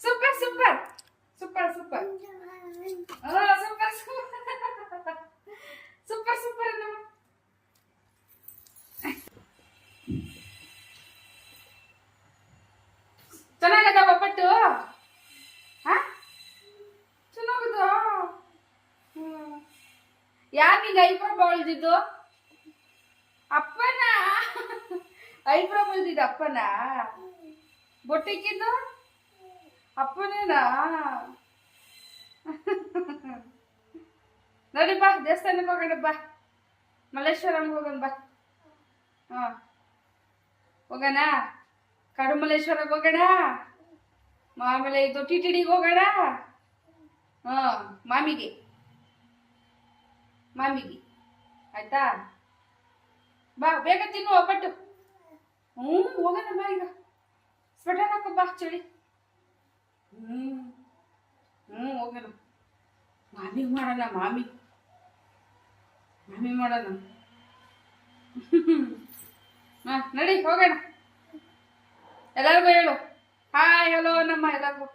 ಚೆನ್ನಾಗದ super super super super super super super ನಮ್ಮ ಚೆನ್ನಾಗದ ಒಬ್ಬಟ್ಟು ಚೆನ್ನಾಗದ ಯಾಕೆ ಈಗ ಐಬ್ರೋ ಬಳ್ದಿದ್ದು ಅಪ್ಪನ ಐಬ್ರೋ ಬಳ್ದಿದ್ದು ಅಪ್ಪನ ಬೊಟ್ಟಿಕ್ಕಿದ್ದು ಅಪ್ಪನೇನಾ ನೋಡಿ ಬಾ ದೇವಸ್ಥಾನಕ್ಕೆ ಹೋಗೋಣ ಬಾ ಮಲ್ಲೇಶ್ವರಂಗೆ ಹೋಗೋಣ ಬಾ ಹೋಗೋಣ ಕಡುಮಲ್ಲೇಶ್ವರಕ್ಕೆ ಹೋಗೋಣ ಆಮೇಲೆ ಇದು ಟಿಟಿಡಿಗೆ ಹೋಗೋಣ ಮಾಮಿಗೆ ಆಯ್ತಾ ಬಾ ಬೇಗ ತಿನ್ನು ಒಬ್ಬಟ್ಟು ಹೋಗೋಣ ಬಾ ಈಗ ಸ್ವೆಟರ್ ಹಾಕೋ ಬಾ ಚಳಿ ಹೋಗೋಣ ಮಾಮಿಗೆ ಮಾಡೋಣ ಮಾಮಿ ಮಾಡೋಣ ನಡಿ ಹೋಗೋಣ ಎಲ್ಲರಿಗೂ ಹೇಳು ಹಾಯ್ ಹಲೋ ನಮ್ಮ ಎಲ್ಲರಿಗೂ